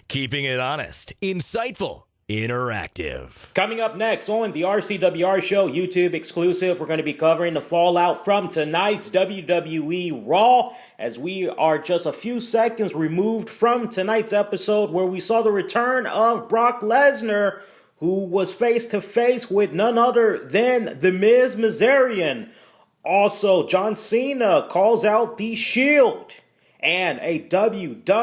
Keeping it honest, insightful, interactive. Coming up next on the RCWR show, YouTube exclusive, we're going to be covering the fallout from tonight's WWE Raw, as we are just a few seconds removed from tonight's episode where we saw the return of Brock Lesnar, who was face-to-face with none other than The Miz Mizarian. Also, John Cena calls out the Shield, and a WWWF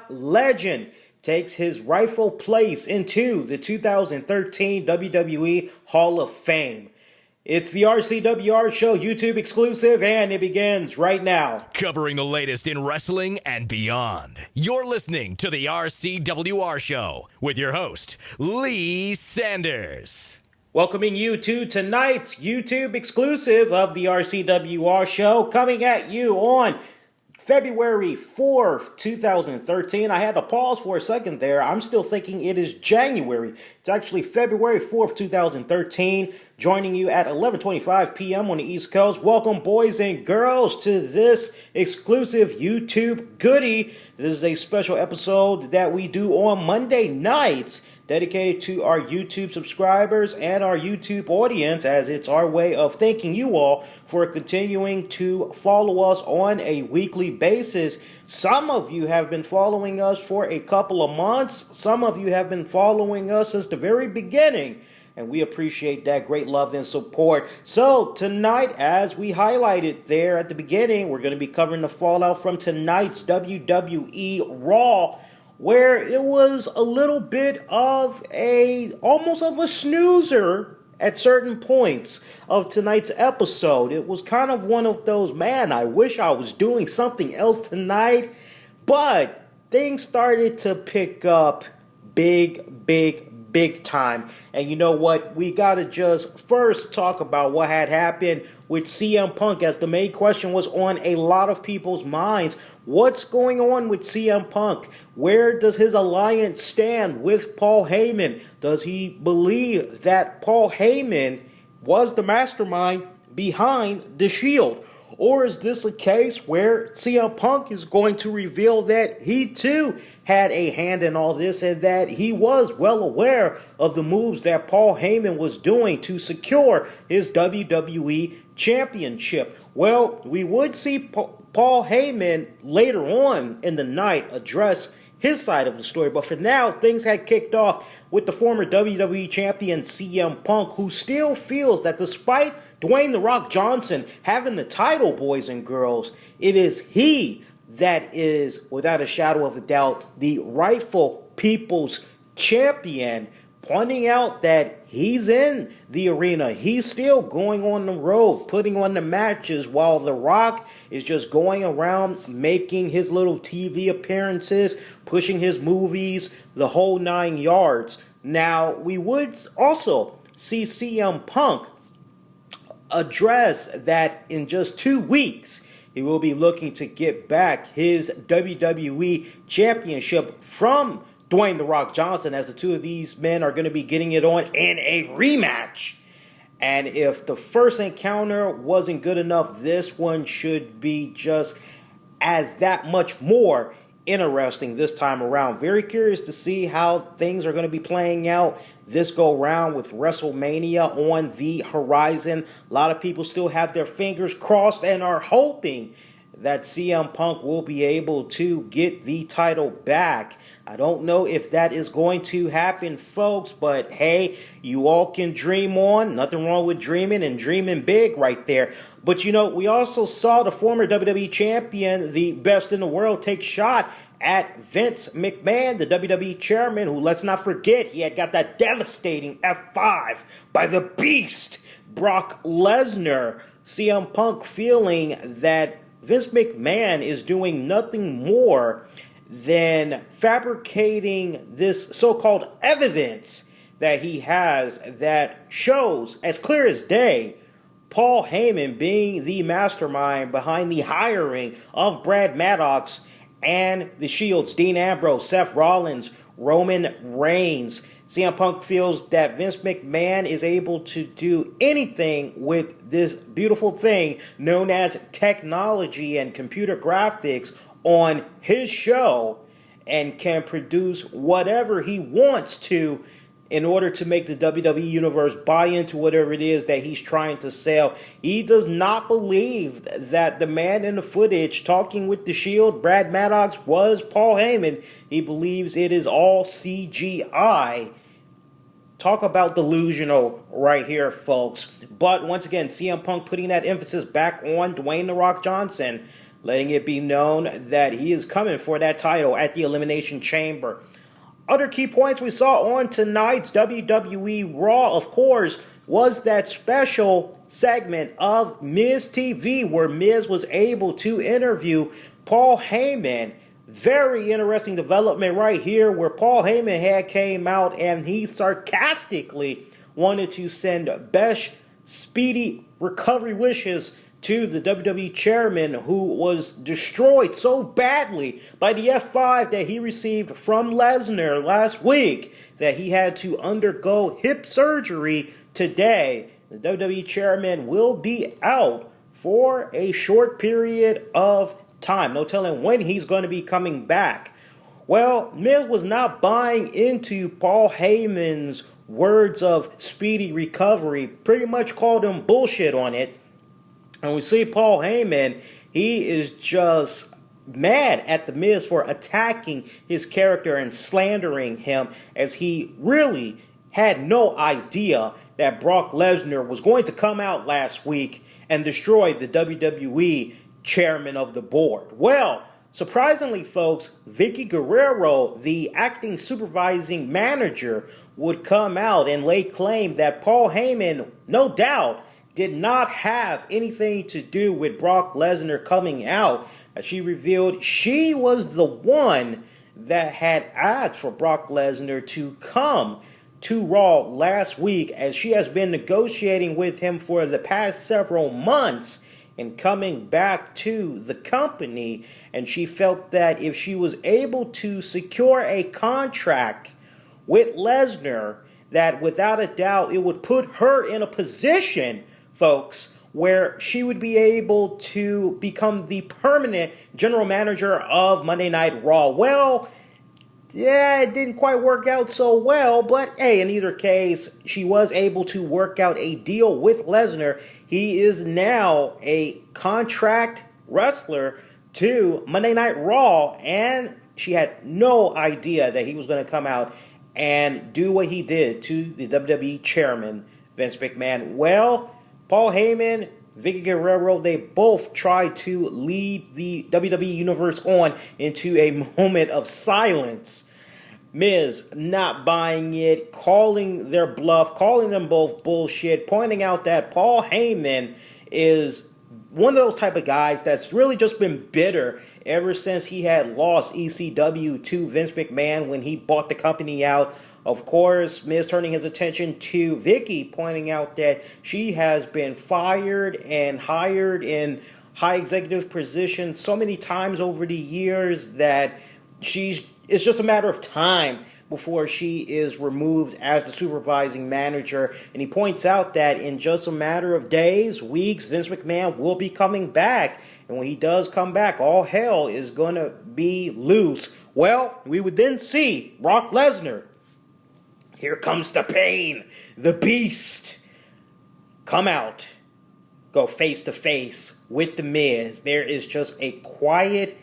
legend takes his rightful place into the 2013 WWE Hall of Fame. It's the RCWR show, YouTube exclusive, and it begins right now. Covering the latest in wrestling and beyond. You're listening to the RCWR show with your host, Lee Sanders. Welcoming you to tonight's YouTube exclusive of the RCWR show, coming at you on February 4th, 2013. I had to pause for a second there. I'm still thinking it is January. It's actually February 4th, 2013. Joining you at 11:25 p.m. on the East Coast. Welcome, boys and girls, to this exclusive YouTube goodie. This is a special episode that we do on Monday nights, dedicated to our YouTube subscribers and our YouTube audience, as it's our way of thanking you all for continuing to follow us on a weekly basis. Some of you have been following us for a couple of months. Some of you have been following us since the very beginning, and we appreciate that great love and support. So tonight, as we highlighted there at the beginning, we're going to be covering the fallout from tonight's WWE Raw, where it was a little bit of almost of a snoozer at certain points of tonight's episode. It was kind of one of those, man, I wish I was doing something else tonight, but things started to pick up big time. And you know what? We got to just first talk about what had happened with CM Punk, as the main question was on a lot of people's minds. What's going on with CM Punk? Where does his alliance stand with Paul Heyman? Does he believe that Paul Heyman was the mastermind behind the Shield? Or is this a case where CM Punk is going to reveal that he too had a hand in all this, and that he was well aware of the moves that Paul Heyman was doing to secure his WWE Championship? Well, we would see Paul Heyman later on in the night address his side of the story, but for now, things had kicked off with the former WWE Champion CM Punk, who still feels that despite Dwayne "The Rock" Johnson having the title, boys and girls, it is he that is, without a shadow of a doubt, the rightful people's champion, pointing out that he's in the arena. He's still going on the road, putting on the matches, while The Rock is just going around making his little TV appearances, pushing his movies, the whole 9 yards. Now, we would also see CM Punk address that in just 2 weeks, he will be looking to get back his WWE Championship from Dwayne "The Rock" Johnson, as the two of these men are going to be getting it on in a rematch. And if the first encounter wasn't good enough, this one should be just as that much more interesting this time around. Very curious to see how things are going to be playing out this go round with WrestleMania on the horizon. A lot of people still have their fingers crossed and are hoping that CM Punk will be able to get the title back. I don't know if that is going to happen, folks, but hey, you all can dream on. Nothing wrong with dreaming, and dreaming big right there. But you know, we also saw the former WWE Champion, the best in the world, take shot at Vince McMahon, the WWE Chairman, who, let's not forget, he had got that devastating F5 by the Beast, Brock Lesnar. CM Punk feeling that Vince McMahon is doing nothing more than fabricating this so-called evidence that he has that shows, as clear as day, Paul Heyman being the mastermind behind the hiring of Brad Maddox and the Shield's Dean Ambrose, Seth Rollins, Roman Reigns. CM Punk feels that Vince McMahon is able to do anything with this beautiful thing known as technology and computer graphics on his show, and can produce whatever he wants to in order to make the WWE Universe buy into whatever it is that he's trying to sell. He does not believe that the man in the footage talking with the Shield, Brad Maddox, was Paul Heyman. He believes it is all CGI. Talk about delusional right here, folks. But once again, CM Punk putting that emphasis back on Dwayne "The Rock" Johnson, letting it be known that he is coming for that title at the Elimination Chamber. Other key points we saw on tonight's WWE Raw, of course, was that special segment of Miz TV where Miz was able to interview Paul Heyman. Very interesting development right here where Paul Heyman had came out and he sarcastically wanted to send best speedy recovery wishes to the WWE chairman, who was destroyed so badly by the F5 that he received from Lesnar last week that he had to undergo hip surgery today. The WWE chairman will be out for a short period of time. No telling when he's going to be coming back. Well, Miz was not buying into Paul Heyman's words of speedy recovery. Pretty much called him bullshit on it. And we see Paul Heyman, he is just mad at The Miz for attacking his character and slandering him, as he really had no idea that Brock Lesnar was going to come out last week and destroy the WWE chairman of the board. Well, surprisingly, folks, Vicky Guerrero, the acting supervising manager, would come out and lay claim that Paul Heyman, no doubt, did not have anything to do with Brock Lesnar coming out. As she revealed, she was the one that had asked for Brock Lesnar to come to Raw last week, as she has been negotiating with him for the past several months and coming back to the company. And she felt that if she was able to secure a contract with Lesnar, that without a doubt it would put her in a position, folks, where she would be able to become the permanent general manager of Monday Night Raw. Well, yeah, it didn't quite work out so well, but hey, in either case, she was able to work out a deal with Lesnar. He is now a contract wrestler to Monday Night Raw, and she had no idea that he was going to come out and do what he did to the WWE chairman, Vince McMahon. Well, Paul Heyman, Vicky Guerrero, they both tried to lead the WWE Universe on into a moment of silence. Miz not buying it, calling their bluff, calling them both bullshit, pointing out that Paul Heyman is one of those type of guys that's really just been bitter ever since he had lost ECW to Vince McMahon when he bought the company out. Of course, Miz turning his attention to Vicky, pointing out that she has been fired and hired in high executive positions so many times over the years that it's just a matter of time before she is removed as the supervising manager. And he points out that in just a matter of days, weeks, Vince McMahon will be coming back. And when he does come back, all hell is going to be loose. Well, we would then see Brock Lesnar. Here comes the pain, the beast. Come out, go face to face with The Miz. There is just a quiet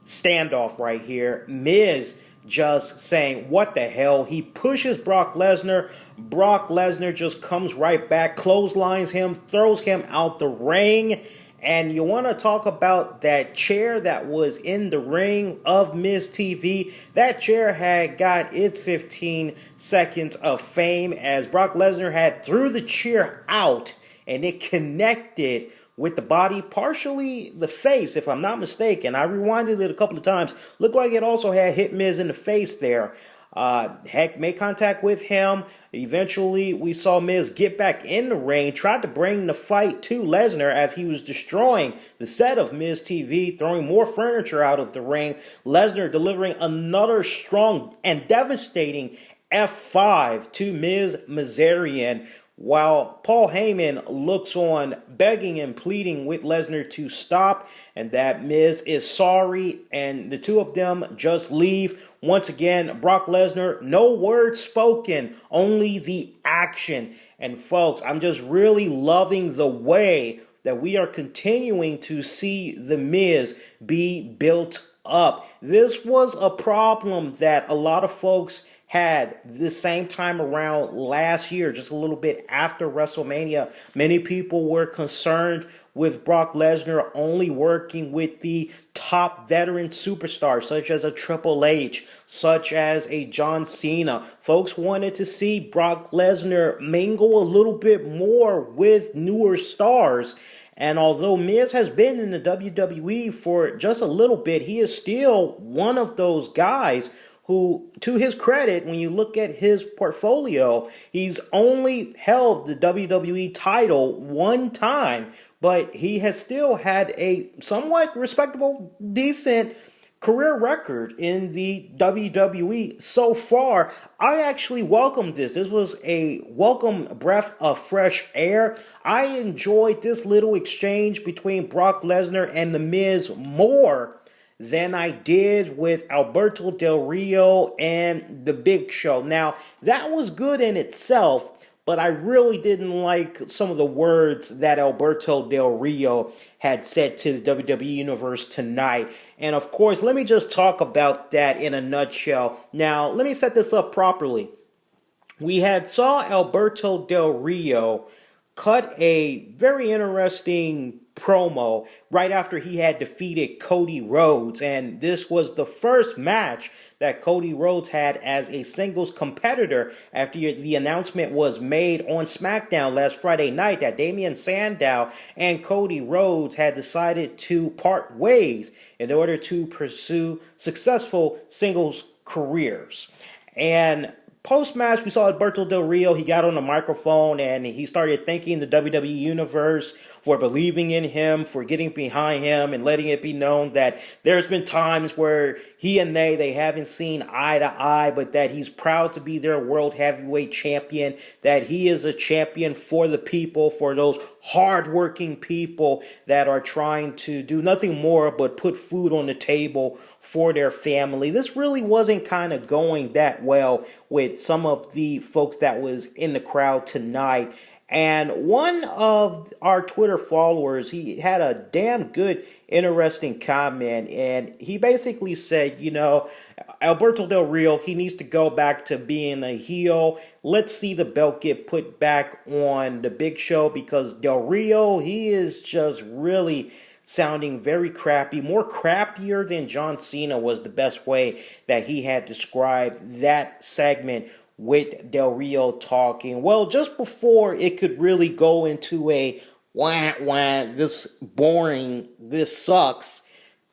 standoff right here. Miz just saying, what the hell? He pushes Brock Lesnar. Brock Lesnar just comes right back, clotheslines him, throws him out the ring. And you want to talk about that chair that was in the ring of Miz TV. That chair had got its 15 seconds of fame as Brock Lesnar had threw the chair out and it connected with the body, partially the face, if I'm not mistaken. I rewinded it a couple of times. Looked like it also had hit Miz in the face there. Heck, made contact with him. Eventually, we saw Miz get back in the ring, tried to bring the fight to Lesnar as he was destroying the set of Miz TV, throwing more furniture out of the ring. Lesnar delivering another strong and devastating F5 to Miz Mazarian. while Paul Heyman looks on begging and pleading with Lesnar to stop, and that Miz is sorry, and the two of them just leave. Once again, Brock Lesnar, no words spoken, only the action. And folks, I'm just really loving the way that we are continuing to see The Miz be built up. This was a problem that a lot of folks had this same time around last year, just a little bit after WrestleMania. Many people were concerned with Brock Lesnar only working with the top veteran superstars, such as a Triple H, such as a John Cena. Folks wanted to see Brock Lesnar mingle a little bit more with newer stars. And although Miz has been in the WWE for just a little bit, he is still one of those guys who, to his credit, when you look at his portfolio, he's only held the WWE title one time, but he has still had a somewhat respectable, decent career record in the WWE so far. I actually welcomed this. This was a welcome breath of fresh air. I enjoyed this little exchange between Brock Lesnar and The Miz more than I did with Alberto Del Rio and The Big Show. Now, that was good in itself, but I really didn't like some of the words that Alberto Del Rio had said to the WWE Universe tonight. And of course, let me just talk about that in a nutshell. Now, let me set this up properly. We had saw Alberto Del Rio cut a very interesting promo right after he had defeated Cody Rhodes, and this was the first match that Cody Rhodes had as a singles competitor after the announcement was made on SmackDown last Friday night that Damian Sandow and Cody Rhodes had decided to part ways in order to pursue successful singles careers. And post-match, we saw Alberto Del Rio. He got on the microphone and he started thanking the WWE Universe for believing in him, for getting behind him, and letting it be known that there's been times where he and they haven't seen eye to eye, but that he's proud to be their world heavyweight champion, that he is a champion for the people, for those hardworking people that are trying to do nothing more but put food on the table for their family. This really wasn't kind of going that well with some of the folks that was in the crowd tonight. And one of our Twitter followers, he had a damn good, interesting comment. And he basically said, you know, Alberto Del Rio, he needs to go back to being a heel. Let's see the belt get put back on the Big Show, because Del Rio, he is just really sounding very crappy, more crappier than John Cena was the best way that he had described that segment with Del Rio talking. Well, just before it could really go into a wah, this boring, this sucks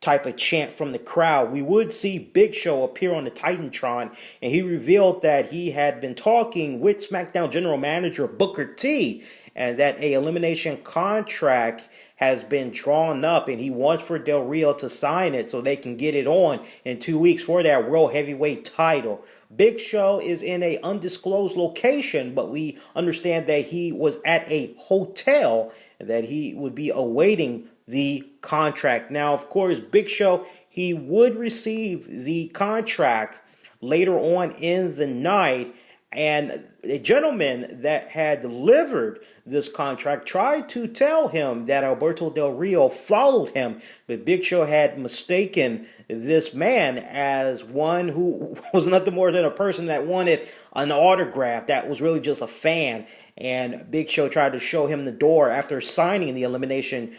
type of chant from the crowd, we would see Big Show appear on the Titantron, and he revealed that he had been talking with SmackDown General Manager Booker T, and that a elimination contract has been drawn up, and he wants for Del Rio to sign it so they can get it on in 2 weeks for that World Heavyweight title. Big Show is in a undisclosed location, but we understand that he was at a hotel and that he would be awaiting the contract. Now, of course, Big Show, he would receive the contract later on in the night, and a gentleman that had delivered this contract tried to tell him that Alberto Del Rio followed him, but Big Show had mistaken this man as one who was nothing more than a person that wanted an autograph, that was really just a fan. And Big Show tried to show him the door after signing the Elimination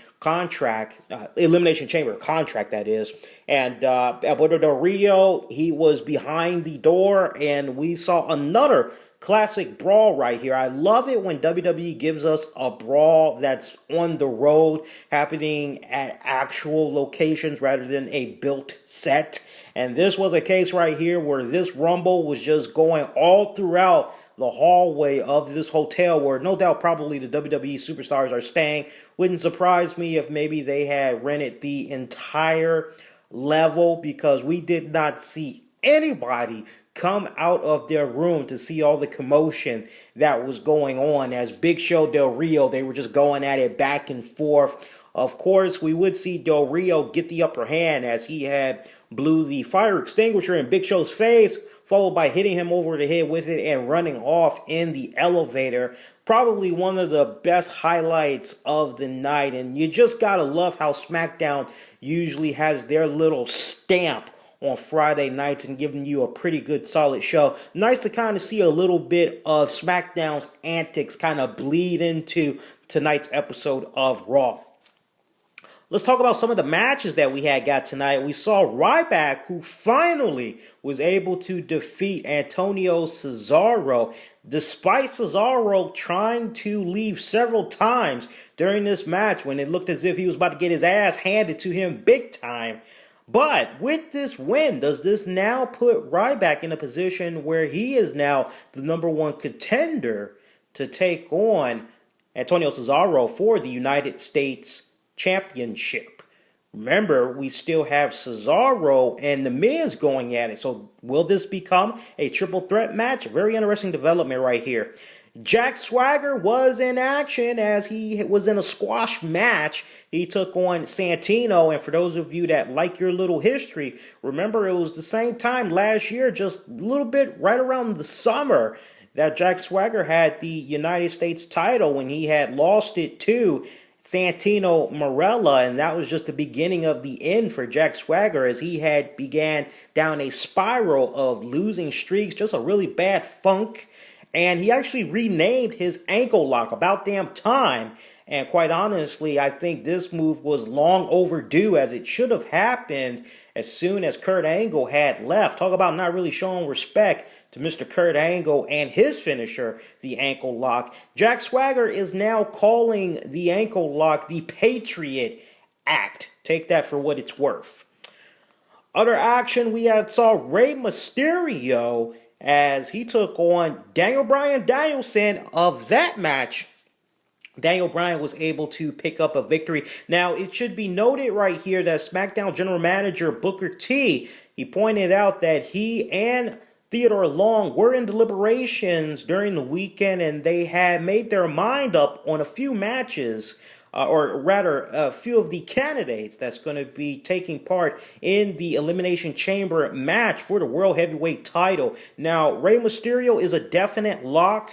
Chamber contract, that is. And Alberto Del Rio, he was behind the door, and we saw another classic brawl right here. I love it when WWE gives us a brawl that's on the road, happening at actual locations rather than a built set. And this was a case right here where this Rumble was just going all throughout the hallway of this hotel where no doubt probably the WWE superstars are staying. Wouldn't surprise me if maybe they had rented the entire level, because we did not see anybody come out of their room to see all the commotion that was going on. As Big Show Del Rio, they were just going at it back and forth. Of course, we would see Del Rio get the upper hand as he had blew the fire extinguisher in Big Show's face, followed by hitting him over the head with it and running off in the elevator. Probably one of the best highlights of the night. And you just gotta love how SmackDown usually has their little stamp on Friday nights and giving you a pretty good solid show. Nice to kind of see a little bit of SmackDown's antics kind of bleed into tonight's episode of Raw. Let's talk about some of the matches that we got tonight. We saw Ryback, who finally was able to defeat Antonio Cesaro, despite Cesaro trying to leave several times during this match when it looked as if he was about to get his ass handed to him big time. But with this win, does this now put Ryback in a position where he is now the number one contender to take on Antonio Cesaro for the United States Championship? Remember, we still have Cesaro and The Miz going at it. So will this become a triple threat match? Very interesting development right here. Jack Swagger was in action as he was in a squash match. He took on Santino. And for those of you that like your little history, remember it was the same time last year, just a little bit right around the summer, that Jack Swagger had the United States title when he had lost it to Santino Marella, and that was just the beginning of the end for Jack Swagger as he had began down a spiral of losing streaks, just a really bad funk, and he actually renamed his ankle lock about damn time. And quite honestly, I think this move was long overdue as it should have happened as soon as Kurt Angle had left. Talk about not really showing respect to Mr. Kurt Angle and his finisher, the ankle lock. Jack Swagger is now calling the ankle lock the Patriot Act. Take that for what it's worth. Other action, we saw Rey Mysterio as he took on Daniel Bryan Danielson. Of that match, Daniel Bryan was able to pick up a victory. Now, it should be noted right here that SmackDown General Manager Booker T, he pointed out that he and Theodore Long were in deliberations during the weekend and they had made their mind up on a few matches, or rather a few of the candidates that's going to be taking part in the Elimination Chamber match for the World Heavyweight title. Now, Rey Mysterio is a definite lock.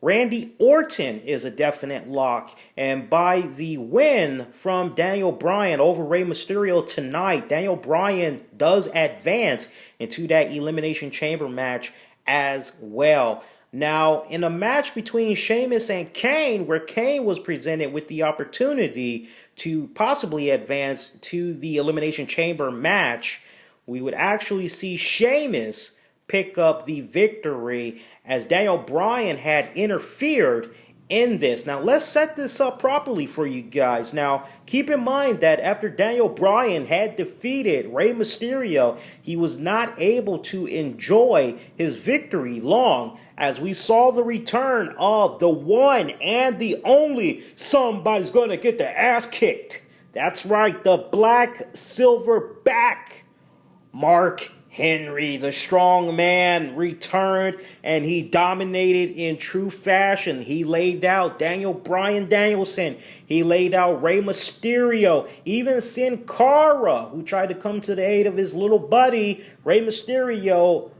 Randy Orton is a definite lock, and by the win from Daniel Bryan over Rey Mysterio tonight, Daniel Bryan does advance into that Elimination Chamber match as well. Now, in a match between Sheamus and Kane, where Kane was presented with the opportunity to possibly advance to the Elimination Chamber match, we would actually see Sheamus pick up the victory as Daniel Bryan had interfered in this. Now, let's set this up properly for you guys. Now, keep in mind that after Daniel Bryan had defeated Rey Mysterio, he was not able to enjoy his victory long, as we saw the return of the one and the only somebody's going to get their ass kicked. That's right, the black silver back Mark Henry, the strong man, returned and he dominated in true fashion. He laid out Daniel Bryan Danielson. He laid out Rey Mysterio. Even Sin Cara, who tried to come to the aid of his little buddy, Rey Mysterio.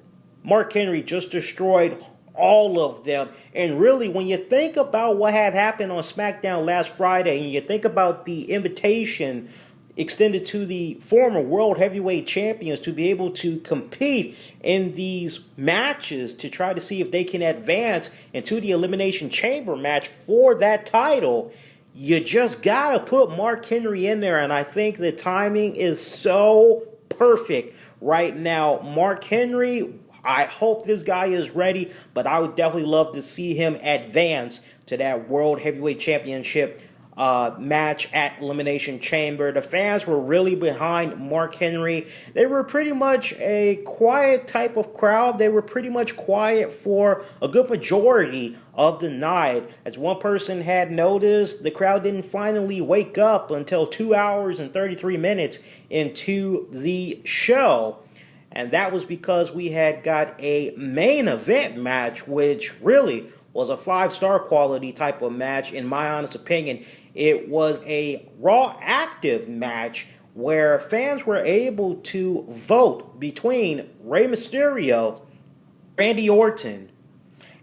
Mark Henry just destroyed all of them. And really, when you think about what had happened on SmackDown last Friday, and you think about the invitation extended to the former World Heavyweight Champions to be able to compete in these matches to try to see if they can advance into the Elimination Chamber match for that title, you just gotta put Mark Henry in there, and I think the timing is so perfect right now. Mark Henry, I hope this guy is ready, but I would definitely love to see him advance to that World Heavyweight Championship match at Elimination Chamber. The fans were really behind Mark Henry. They were pretty much a quiet type of crowd. They were pretty much quiet for a good majority of the night. As one person had noticed, the crowd didn't finally wake up until 2 hours and 33 minutes into the show. and that was because we had got a main event match, which really was a 5-star quality type of match. In my honest opinion, it was a Raw active match where fans were able to vote between Rey Mysterio, Randy Orton,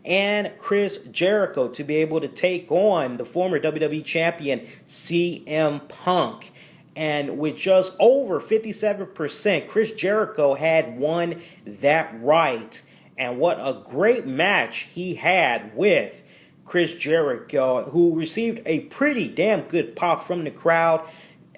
and Chris Jericho to be able to take on the former WWE Champion CM Punk. And with just over 57%, Chris Jericho had won that right. And what a great match he had with Chris Jericho, who received a pretty damn good pop from the crowd.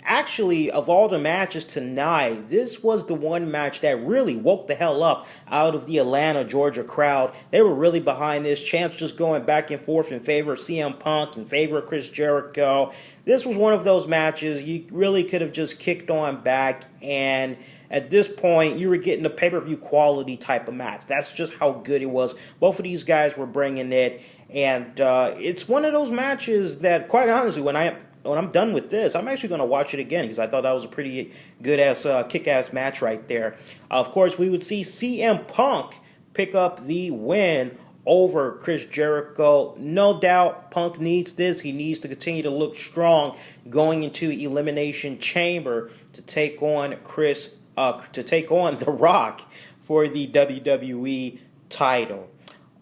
Actually, of all the matches tonight, this was the one match that really woke the hell up out of the Atlanta, Georgia crowd. They were really behind this. Chants just going back and forth in favor of CM Punk, in favor of Chris Jericho. This was one of those matches you really could have just kicked on back, and at this point, you were getting a pay-per-view quality type of match. That's just how good it was. Both of these guys were bringing it, and it's one of those matches that, quite honestly, when I'm done with this, I'm actually going to watch it again because I thought that was a pretty good-ass, kick-ass match right there. Of course, we would see CM Punk pick up the win over Chris Jericho. No doubt Punk needs this. He needs to continue to look strong going into Elimination Chamber to take on The Rock for the WWE title.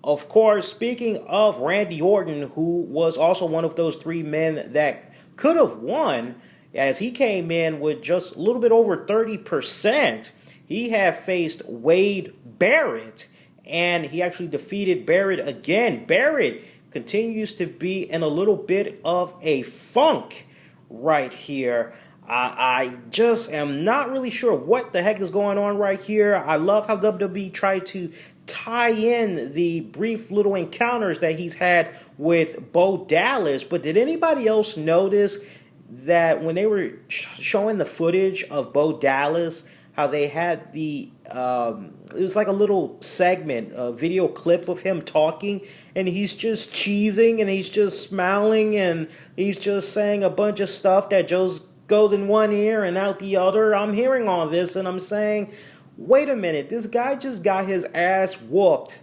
Of course, speaking of Randy Orton, who was also one of those 3 men that could have won, as he came in with just a little bit over 30%. He had faced Wade Barrett, and he actually defeated Barrett again. Barrett continues to be in a little bit of a funk right here. I just am not really sure what the heck is going on right here. I love how WWE tried to tie in the brief little encounters that he's had with Bo Dallas, but did anybody else notice that when they were showing the footage of Bo Dallas, how they had the it was like a little segment, a video clip of him talking, and he's just cheesing and he's just smiling and he's just saying a bunch of stuff that just goes in one ear and out the other. I'm hearing all this and I'm saying, wait a minute, this guy just got his ass whooped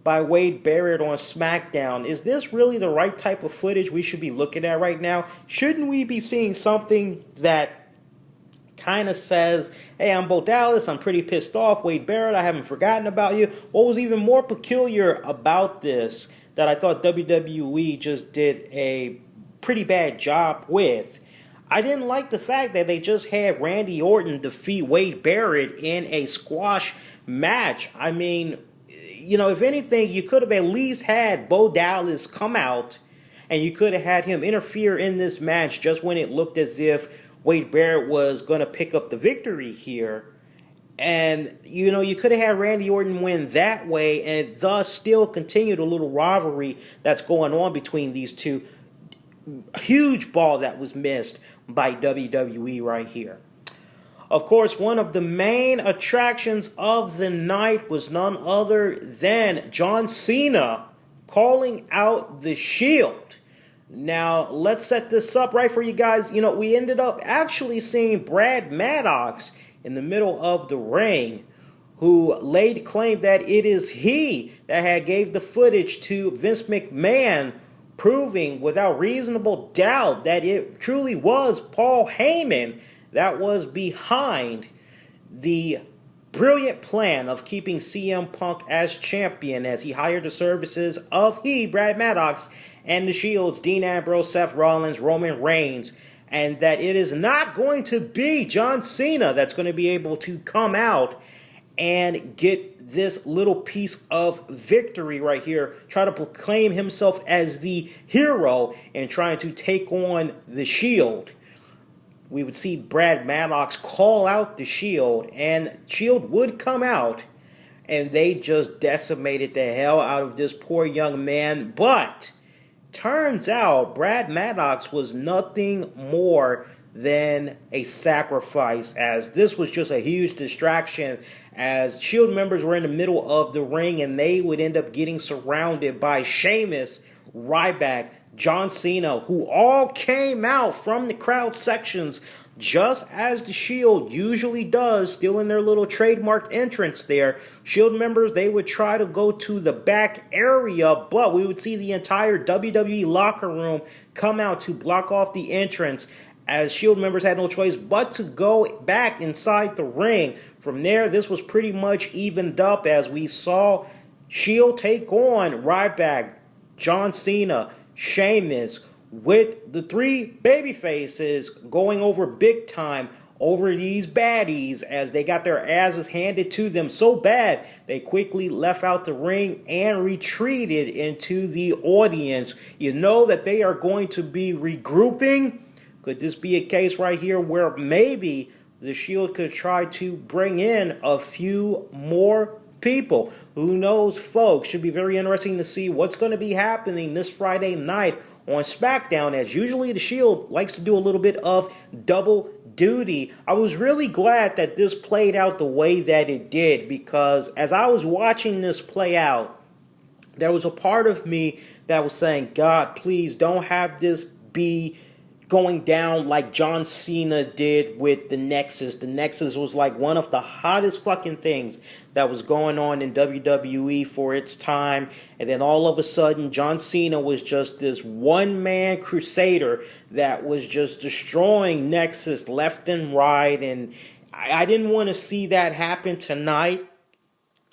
by Wade Barrett on SmackDown. Is this really the right type of footage we should be looking at right now? Shouldn't we be seeing something that kind of says, hey, I'm Bo Dallas, I'm pretty pissed off, Wade Barrett, I haven't forgotten about you? What was even more peculiar about this that I thought WWE just did a pretty bad job with, I didn't like the fact that they just had Randy Orton defeat Wade Barrett in a squash match. I mean, you know, if anything, you could have at least had Bo Dallas come out and you could have had him interfere in this match just when it looked as if Wade Barrett was going to pick up the victory here. And, you know, you could have had Randy Orton win that way and thus still continue the little rivalry that's going on between these two. Huge ball that was missed by WWE right here. Of course, one of the main attractions of the night was none other than John Cena calling out the Shield. Now, let's set this up right for you guys. You know, we ended up actually seeing Brad Maddox in the middle of the ring, who laid claim that it is he that had gave the footage to Vince McMahon, proving without reasonable doubt that it truly was Paul Heyman that was behind the brilliant plan of keeping CM Punk as champion, as he hired the services of Brad Maddox, and the Shield's Dean Ambrose, Seth Rollins, Roman Reigns, and that it is not going to be John Cena that's going to be able to come out and get this little piece of victory right here, try to proclaim himself as the hero and trying to take on the Shield. We would see Brad Maddox call out the Shield, and Shield would come out, and they just decimated the hell out of this poor young man. But turns out Brad Maddox was nothing more than a sacrifice, as this was just a huge distraction, as Shield members were in the middle of the ring and they would end up getting surrounded by Sheamus, Ryback, John Cena, who all came out from the crowd sections just as the Shield usually does, still in their little trademarked entrance there. Shield members, they would try to go to the back area, but we would see the entire WWE locker room come out to block off the entrance, as Shield members had no choice but to go back inside the ring. From there, this was pretty much evened up as we saw Shield take on Ryback, John Cena, Sheamus, with the three babyfaces going over big time over these baddies as they got their asses handed to them so bad they quickly left out the ring and retreated into the audience. You know that they are going to be regrouping. Could this be a case right here where maybe the Shield could try to bring in a few more people? Who knows, folks? Should be very interesting to see what's going to be happening this Friday night on SmackDown, as usually the Shield likes to do a little bit of double duty. I was really glad that this played out the way that it did, because as I was watching this play out, there was a part of me that was saying, God, please don't have this be going down like John Cena did with the Nexus. The Nexus was like one of the hottest fucking things that was going on in WWE for its time. And then all of a sudden, John Cena was just this one-man crusader that was just destroying Nexus left and right. And I didn't want to see that happen tonight.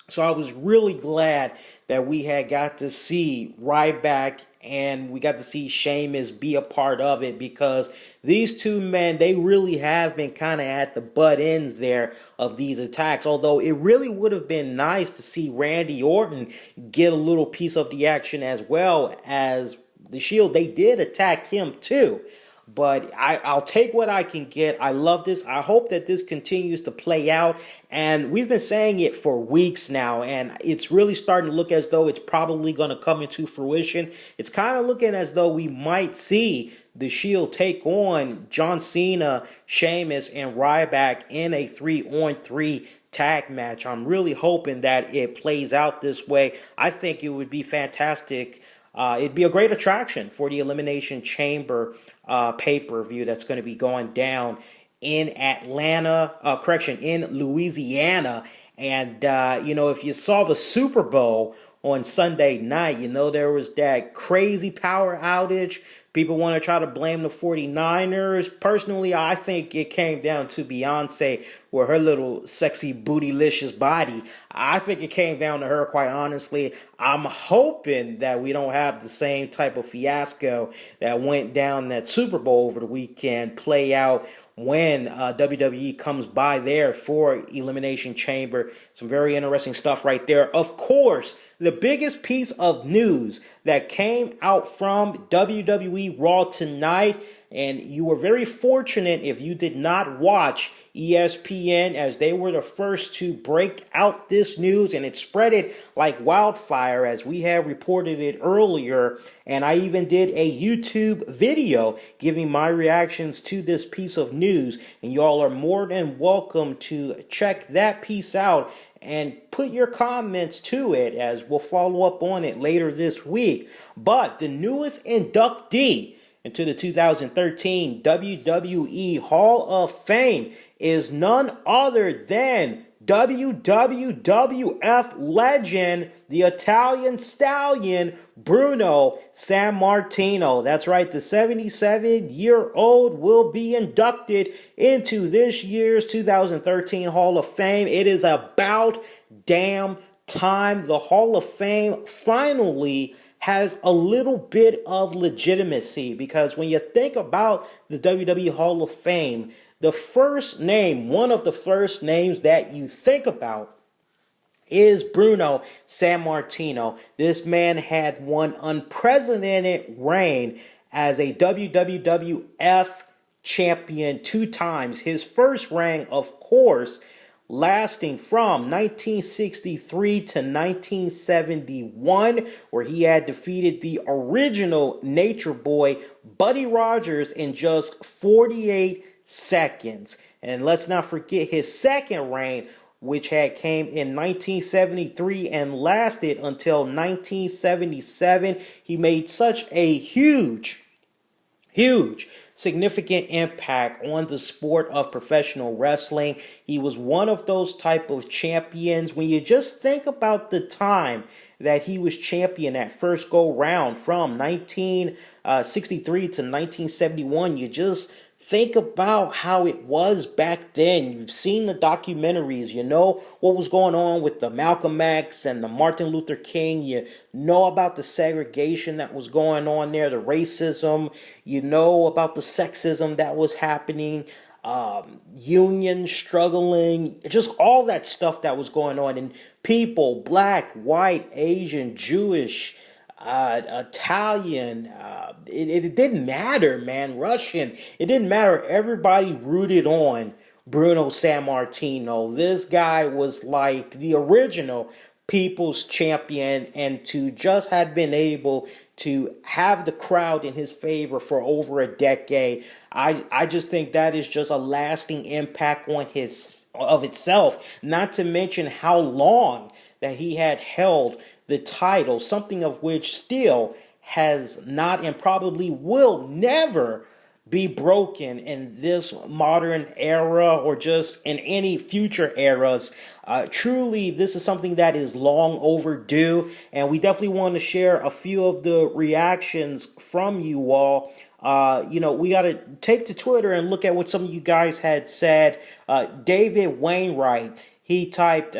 So I was really glad that we had got to see Ryback and we got to see Sheamus be a part of it, because these two men, they really have been kind of at the butt ends there of these attacks. Although it really would have been nice to see Randy Orton get a little piece of the action, as well as the Shield. They did attack him too. But I'll take what I can get. I love this. I hope that this continues to play out. And we've been saying it for weeks now. And it's really starting to look as though it's probably going to come into fruition. It's kind of looking as though we might see the Shield take on John Cena, Sheamus, and Ryback in a 3-on-3 tag match. I'm really hoping that it plays out this way. I think it would be fantastic. It'd be a great attraction for the Elimination Chamber pay-per-view that's going to be going down in in Louisiana. And, if you saw the Super Bowl on Sunday night, there was that crazy power outage. People want to try to blame the 49ers. Personally, I think it came down to Beyonce with her little sexy bootylicious body. I think it came down to her, quite honestly. I'm hoping that we don't have the same type of fiasco that went down that Super Bowl over the weekend play out when WWE comes by there for Elimination Chamber. Some very interesting stuff right there. Of course, the biggest piece of news that came out from WWE Raw tonight, and you were very fortunate if you did not watch ESPN, as they were the first to break out this news, and it spread it like wildfire as we had reported it earlier. And I even did a YouTube video giving my reactions to this piece of news, and y'all are more than welcome to check that piece out and put your comments to it, as we'll follow up on it later this week. But the newest inductee into the 2013 WWE Hall of Fame is none other than WWWF legend, the Italian stallion, Bruno Sammartino. That's right, the 77-year-old will be inducted into this year's 2013 Hall of Fame. It is about damn time. The Hall of Fame finally has a little bit of legitimacy, because when you think about the WWE Hall of Fame, the first name, one of the first names that you think about is Bruno Sammartino. This man had one unprecedented reign as a WWWF champion 2 times. His first reign, of course, lasting from 1963 to 1971, where he had defeated the original Nature Boy, Buddy Rogers, in just 48 seconds. And let's not forget his second reign, which had came in 1973 and lasted until 1977. He made such a huge huge, significant impact on the sport of professional wrestling. He was one of those type of champions. When you just think about the time that he was champion at first go round from 1963 to 1971, you just think about how it was back then. You've seen the documentaries. You know what was going on with the Malcolm X and the Martin Luther King. You know about the segregation that was going on there, the racism. You know about the sexism that was happening, union struggling, just all that stuff that was going on. And people, black, white, Asian, Jewish, Italian, it didn't matter, man. Russian, it didn't matter. Everybody rooted on Bruno Sammartino. This guy was like the original people's champion, and to just have been able to have the crowd in his favor for over a decade, I just think that is just a lasting impact on of itself. Not to mention how long that he had held the title, something of which still has not and probably will never be broken in this modern era or just in any future eras. Truly, this is something that is long overdue, and we definitely want to share a few of the reactions from you all. We got to take to Twitter and look at what some of you guys had said. David Wainwright, he typed,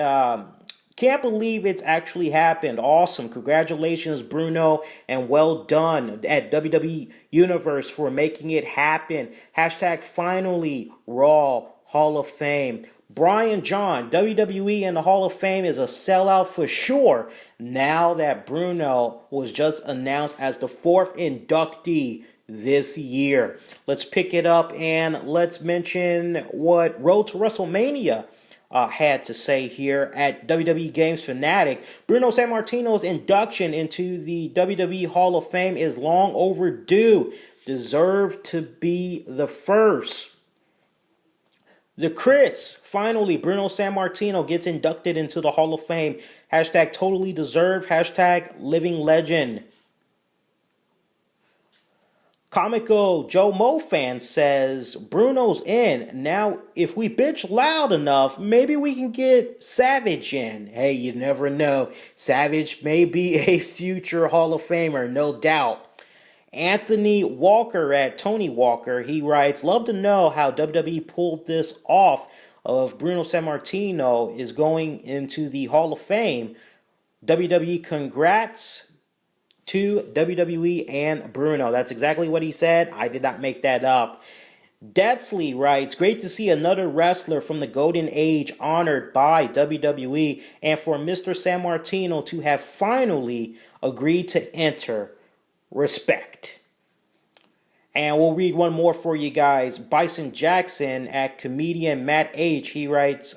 can't believe it's actually happened. Awesome. Congratulations, Bruno, and well done at WWE Universe for making it happen. Hashtag finally Raw Hall of Fame. Brian John, WWE in the Hall of Fame is a sellout for sure now that Bruno was just announced as the 4th inductee this year. Let's pick it up and let's mention what Road to WrestleMania had to say here at WWE Games Fanatic. Bruno Sammartino's induction into the WWE Hall of Fame is long overdue. Deserved to be the first. The Chris, finally, Bruno Sammartino gets inducted into the Hall of Fame. Hashtag totally deserved. Hashtag living legend. Comico Joe Mo fan says, Bruno's in. Now, if we bitch loud enough, maybe we can get Savage in. Hey, you never know. Savage may be a future Hall of Famer, no doubt. Anthony Walker at Tony Walker, he writes, love to know how WWE pulled this off of Bruno Sammartino is going into the Hall of Fame. WWE, congrats to WWE and Bruno. That's exactly what he said. I did not make that up. Detsley writes, great to see another wrestler from the Golden Age honored by WWE and for Mr. Sammartino to have finally agreed to enter. Respect. And we'll read one more for you guys. Bison Jackson at comedian Matt H. He writes,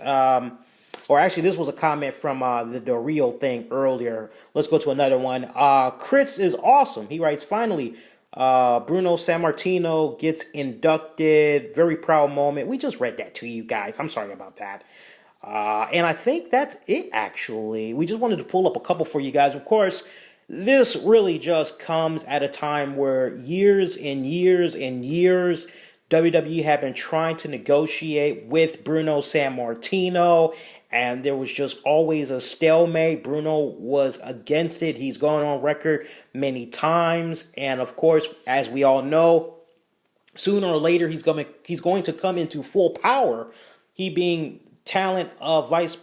or actually, this was a comment from the Rio thing earlier. Let's go to another one. Chris is awesome. He writes, finally, Bruno Sammartino gets inducted. Very proud moment. We just read that to you guys. I'm sorry about that. And I think that's it, actually. We just wanted to pull up a couple for you guys. Of course, this really just comes at a time where years and years and years WWE have been trying to negotiate with Bruno Sammartino, and there was just always a stalemate. Bruno was against it. He's gone on record many times, and of course, as we all know, sooner or later he's going to come into full power. He being talent vice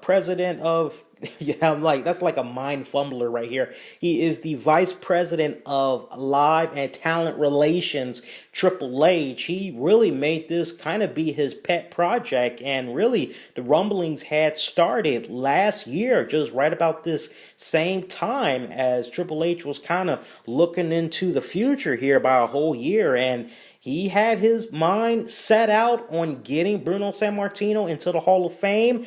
president of yeah, I'm like, that's like a mind fumbler right here. He is the vice president of live and talent relations, Triple H. He really made this kind of be his pet project, and really the rumblings had started last year, just right about this same time as Triple H was kind of looking into the future here by a whole year, and he had his mind set out on getting Bruno Sammartino into the Hall of Fame.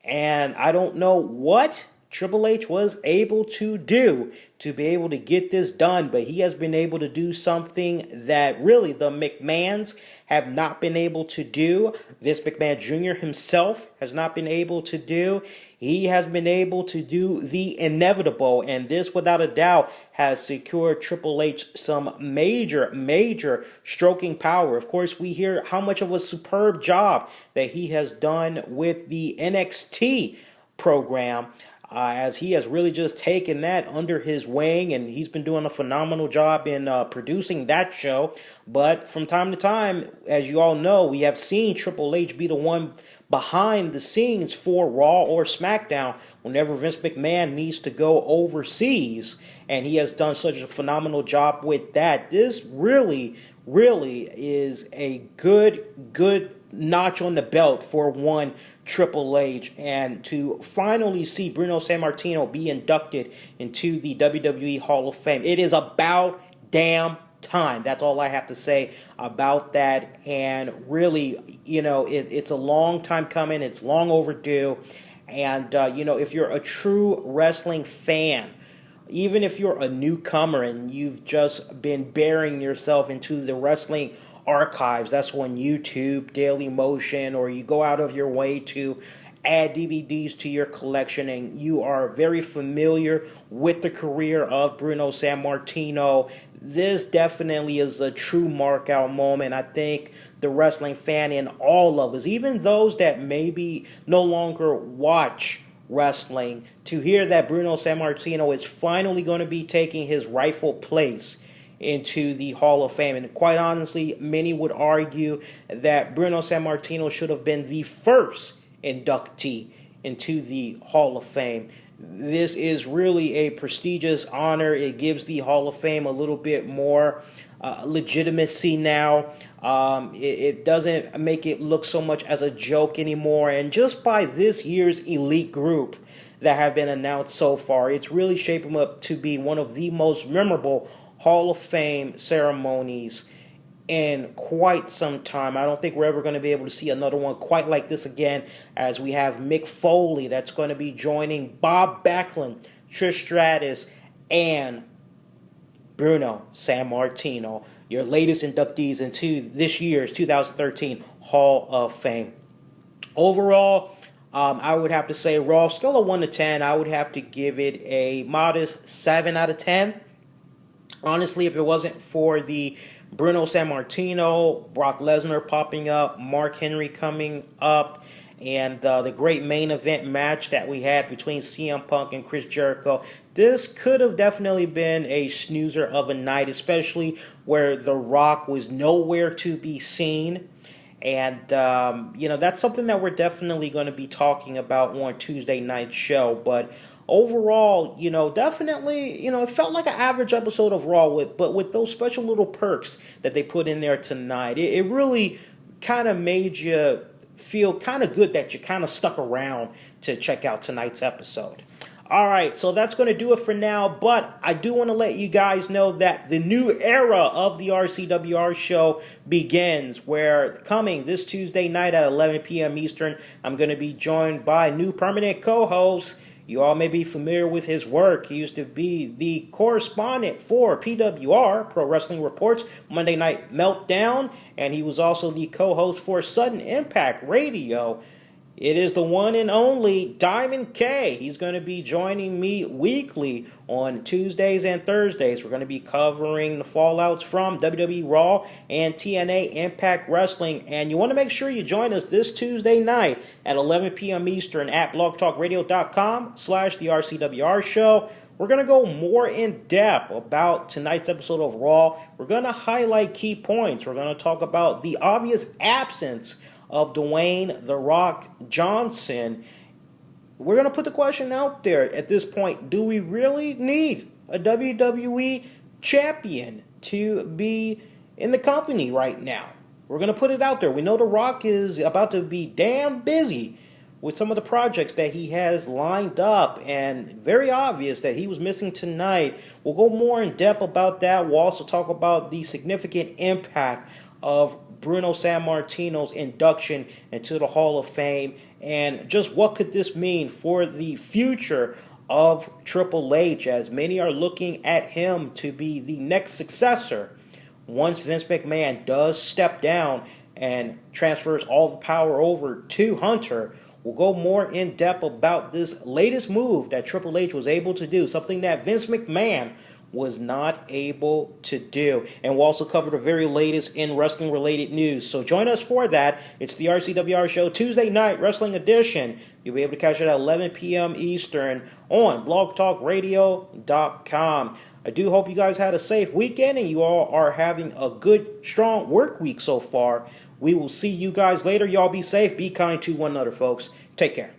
And I don't know what Triple H was able to do to be able to get this done, but he has been able to do something that really the McMahons have not been able to do. Vince McMahon Jr. himself has not been able to do. He has been able to do the inevitable, and this, without a doubt, has secured Triple H some major stroking power. Of course, we hear how much of a superb job that he has done with the NXT program, as he has really just taken that under his wing, and he's been doing a phenomenal job in producing that show. But from time to time, as you all know, we have seen Triple H be the one behind the scenes for Raw or SmackDown whenever Vince McMahon needs to go overseas, and he has done such a phenomenal job with that. This really is a good notch on the belt for one Triple H, and to finally see Bruno Sammartino be inducted into the WWE Hall of Fame. It is about damn time. That's all I have to say about that. And really, it's a long time coming. It's long overdue. And, if you're a true wrestling fan, even if you're a newcomer and you've just been burying yourself into the wrestling archives, that's on YouTube, Daily Motion, or you go out of your way to add DVDs to your collection, and you are very familiar with the career of Bruno Sammartino, this definitely is a true mark out moment. I think the wrestling fan in all of us, even those that maybe no longer watch wrestling, to hear that Bruno Sammartino is finally going to be taking his rightful place into the Hall of Fame. And quite honestly, many would argue that Bruno Sammartino should have been the first inductee into the Hall of Fame. This is really a prestigious honor. It gives the Hall of Fame a little bit more legitimacy now. It doesn't make it look so much as a joke anymore. And just by this year's elite group that have been announced so far, it's really shaping up to be one of the most memorable Hall of Fame ceremonies in quite some time. I don't think we're ever going to be able to see another one quite like this again, as we have Mick Foley that's going to be joining Bob Backlund, Trish Stratus, and Bruno Sammartino, your latest inductees into this year's 2013 Hall of Fame. Overall, I would have to say Raw, scale of 1 to 10, I would have to give it a modest 7 out of 10. Honestly, if it wasn't for the Bruno Sammartino, Brock Lesnar popping up, Mark Henry coming up, and the great main event match that we had between CM Punk and Chris Jericho, this could have definitely been a snoozer of a night, especially where The Rock was nowhere to be seen. And, that's something that we're definitely going to be talking about on Tuesday night's show. But overall, definitely, it felt like an average episode of Raw, but with those special little perks that they put in there tonight. It really kind of made you feel kind of good that you kind of stuck around to check out tonight's episode. All right, so that's going to do it for now, but I do want to let you guys know that the new era of the RCWR show begins, where coming this Tuesday night at 11 p.m. Eastern, I'm going to be joined by new permanent co-host. You all may be familiar with his work. He used to be the correspondent for PWR, Pro Wrestling Report's Monday Night Meltdown, and he was also the co-host for Sudden Impact Radio. It is the one and only Diamond K. He's going to be joining me weekly on Tuesdays and Thursdays. We're going to be covering the fallouts from WWE Raw and TNA Impact Wrestling. And you want to make sure you join us this Tuesday night at 11 p.m. Eastern at blogtalkradio.com/the RCWR show. We're going to go more in depth about tonight's episode of Raw. We're going to highlight key points. We're going to talk about the obvious absence of Dwayne "The Rock" Johnson. We're going to put the question out there at this point. Do we really need a WWE champion to be in the company right now? We're going to put it out there. We know The Rock is about to be damn busy with some of the projects that he has lined up, and very obvious that he was missing tonight. We'll go more in depth about that. We'll also talk about the significant impact of Bruno Sammartino's induction into the Hall of Fame, and just what could this mean for the future of Triple H, as many are looking at him to be the next successor once Vince McMahon does step down and transfers all the power over to Hunter. We'll go more in depth about this latest move that Triple H was able to do, something that Vince McMahon was not able to do. And we'll also cover the very latest in wrestling related news. So join us for that. It's the RCWR Show Tuesday Night Wrestling Edition. You'll be able to catch it at 11 p.m. Eastern on blogtalkradio.com. I do hope you guys had a safe weekend and you all are having a good, strong work week so far. We will see you guys later. Y'all be safe. Be kind to one another, folks. Take care.